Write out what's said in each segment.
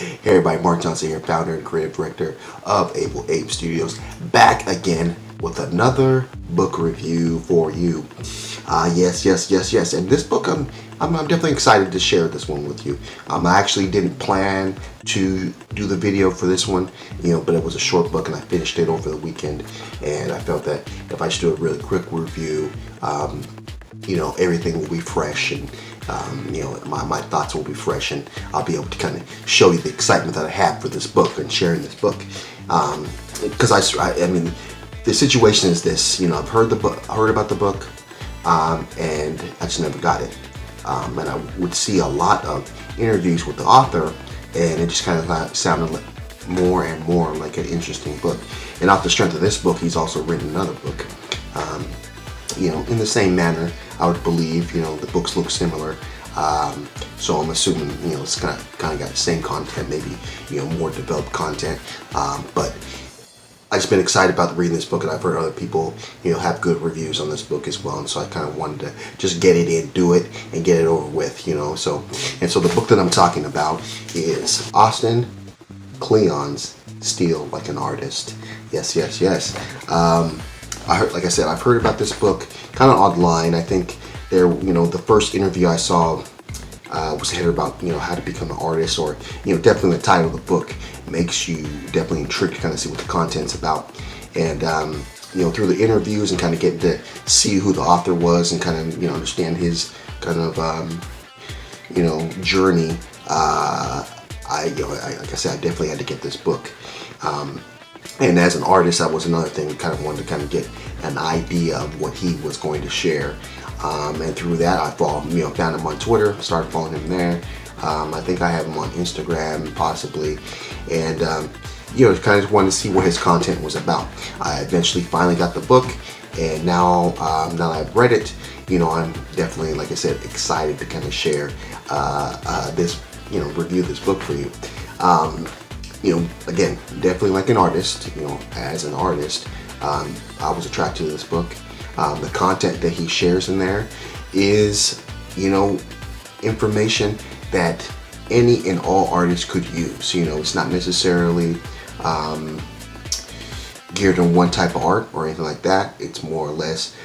Hey everybody, Mark Johnson here, founder and creative director of Able Ape Studios, back again with another book review for you. Yes. And this book, I'm definitely excited to share this one with you. I actually didn't plan to do the video for this one, but it was a short book and I finished it over the weekend. And I felt that if I just do a really quick review, everything will be fresh and my thoughts will be fresh, and I'll be able to kind of show you the excitement that I have for this book and sharing this book. Because I mean, the situation is this: I've heard about the book, and I just never got it. And I would see a lot of interviews with the author, and it just kind of sounded like more and more like an interesting book. And off the strength of this book, he's also written another book. In the same manner, I would believe, the books look similar. So I'm assuming, it's kind of got the same content, maybe, more developed content. But I've just been excited about reading this book, and I've heard other people, have good reviews on this book as well. And so I kind of wanted to just get it in, do it, and get it over with, So the book that I'm talking about is Austin Kleon's Steal Like an Artist. Yes. I've heard about this book kind of online. I think the first interview I saw was heard about, how to become an artist, or, definitely the title of the book makes you definitely intrigued to kind of see what the content's about. And, through the interviews and kind of getting to see who the author was and kind of, understand his kind of, journey, like I said, I definitely had to get this book. And as an artist, that was another thing. Kind of wanted to kind of get an idea of what he was going to share. And through that, I found him on Twitter, started following him there. I think I have him on Instagram, possibly. And, kind of just wanted to see what his content was about. I eventually finally got the book. And now that I've read it, I'm definitely, like I said, excited to kind of share this, review this book for you. Again, definitely like an artist, as an artist, I was attracted to this book. The content that he shares in there is, information that any and all artists could use. It's not necessarily geared on one type of art or anything like that. It's more or less,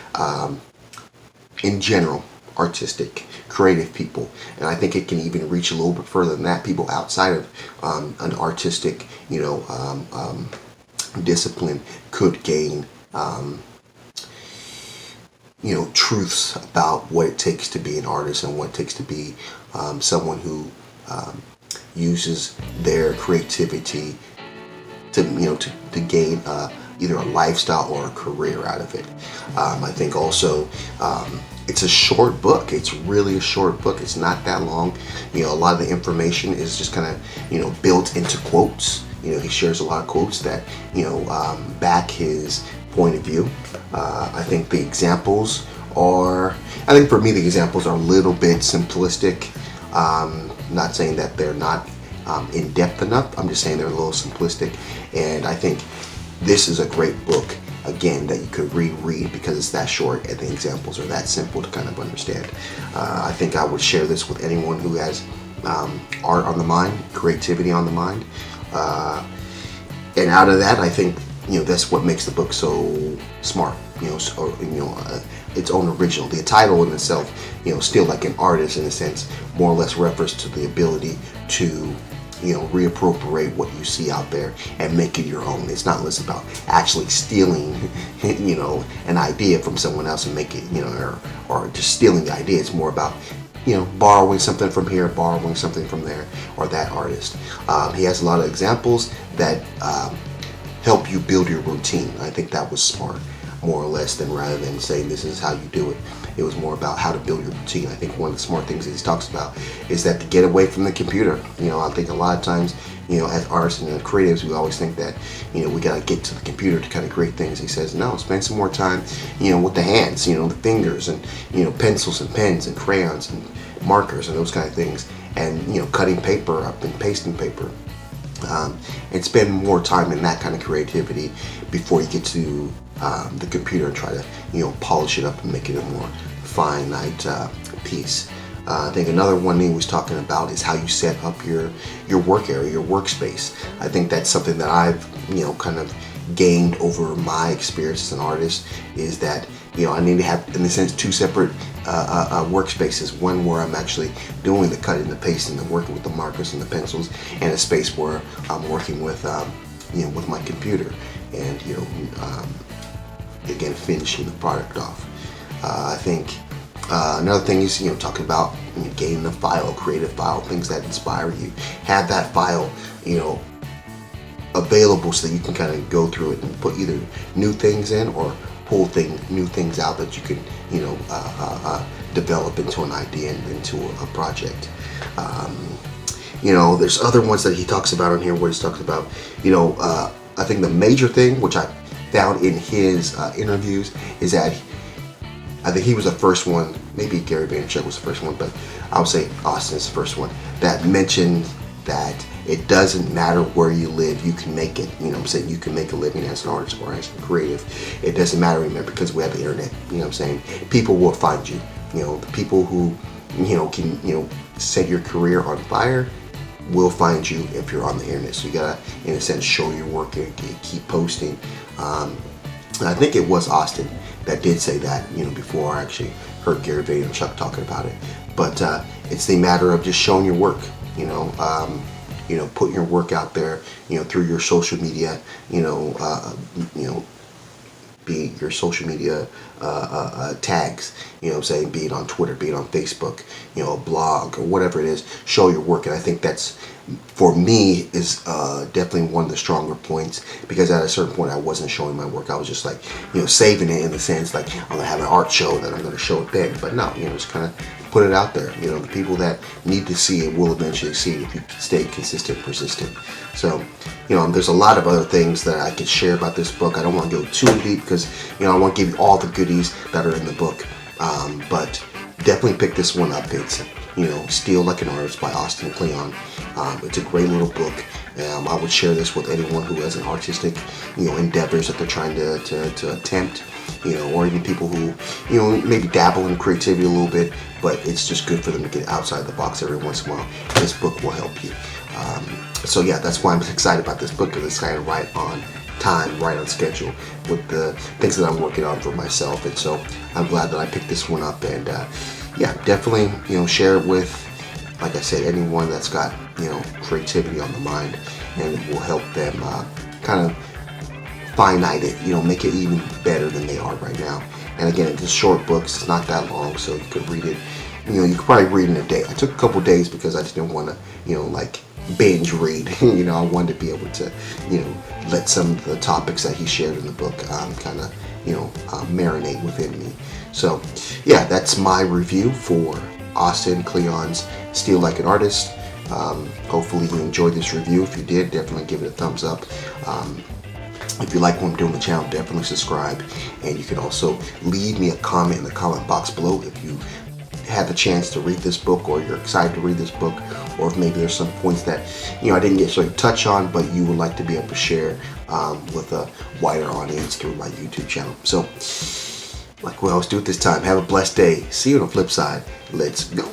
in general, artistic, creative people. And I think it can even reach a little bit further than that. People outside of an artistic, discipline could gain, truths about what it takes to be an artist and what it takes to be someone who uses their creativity to gain either a lifestyle or a career out of it. I think also it's a short book. It's really a short book. It's not that long. A lot of the information is just kind of built into quotes. He shares a lot of quotes that back his point of view. I think the examples are, for me, the examples are a little bit simplistic. Not saying that they're not in depth enough. I'm just saying they're a little simplistic. And I think this is a great book, again, that you could reread because it's that short and the examples are that simple to kind of understand. I think I would share this with anyone who has art on the mind, creativity on the mind. And out of that, I think, that's what makes the book so smart, its own original. The title in itself, Still Like an Artist, in a sense, more or less refers to the ability to reappropriate what you see out there and make it your own. It's not less about actually stealing, an idea from someone else and make it, or just stealing the idea. It's more about, borrowing something from here, borrowing something from there, or that artist. He has a lot of examples that help you build your routine. I think that was smart, more or less, than rather than saying this is how you do it. It was more about how to build your routine. I think one of the smart things that he talks about is that to get away from the computer. I think a lot of times, as artists and creatives, we always think that, we gotta get to the computer to kind of create things. He says, no, spend some more time, with the hands, the fingers, and, pencils and pens and crayons and markers and those kind of things, and, cutting paper up and pasting paper. And spend more time in that kind of creativity before you get to the computer and try to polish it up and make it a more finite piece. I think another one he was talking about is how you set up your work area, your workspace. I think that's something that I've kind of gained over my experience as an artist, is that I need to have, in a sense, two separate workspaces. One where I'm actually doing the cutting, the pasting, and working with the markers and the pencils, and a space where I'm working with with my computer, and again, finishing the product off. I think another thing is talking about getting a file, a creative file, things that inspire you. Have that file available so that you can kind of go through it and put either new things in or pull new things out that you can develop into an idea and into a project. There's other ones that he talks about on here where he's talking about I think the major thing, which I found in his interviews, is that I think he was the first one, maybe Gary Vaynerchuk was the first one, but I would say Austin's the first one that mentioned that it doesn't matter where you live, you can make it. You can make a living as an artist or as a creative. It doesn't matter, remember, because we have the internet. People will find you. The people who can set your career on fire will find you if you're on the internet. So you gotta, in a sense, show your work and keep posting. I think it was Austin that did say that, before I actually heard Gary Vaynerchuk talking about it. But it's the matter of just showing your work, putting your work out there, through your social media, be your social media tags, be it on Twitter, be it on Facebook, a blog or whatever it is. Show your work, and I think that's, for me, is definitely one of the stronger points, because at a certain point I wasn't showing my work. I was just like, saving it, in the sense like I'm gonna have an art show that I'm gonna show it then. But no, just kind of put it out there. The people that need to see it will eventually see it if you stay consistent, persistent. So, there's a lot of other things that I could share about this book. I don't want to go too deep because, I want to give you all the goodies that are in the book. But definitely pick this one up. It's, Steal Like an Artist by Austin Kleon. It's a great little book. I would share this with anyone who has an artistic, endeavors that they're trying to attempt, or even people who, maybe dabble in creativity a little bit, but it's just good for them to get outside the box every once in a while. This book will help you. So yeah, that's why I'm excited about this book, because it's kind of right on time, right on schedule with the things that I'm working on for myself. And so I'm glad that I picked this one up, and yeah, definitely, share it with, like I said, anyone that's got, creativity on the mind, and it will help them kind of finite it, make it even better than they are right now. And again, it's short books, it's not that long, so you could read it, you could probably read in a day. I took a couple days because I just didn't want to, like binge read. I wanted to be able to, let some of the topics that he shared in the book kind of, marinate within me. So yeah, that's my review for Austin Kleon's Steal Like an Artist. Hopefully you enjoyed this review. If you did, definitely give it a thumbs up. If you like what I'm doing on the channel, definitely subscribe. And you can also leave me a comment in the comment box below if you had the chance to read this book, or you're excited to read this book, or if maybe there's some points that I didn't get to touch on, but you would like to be able to share with a wider audience through my YouTube channel. So, like we always do at this time, have a blessed day. See you on the flip side. Let's go.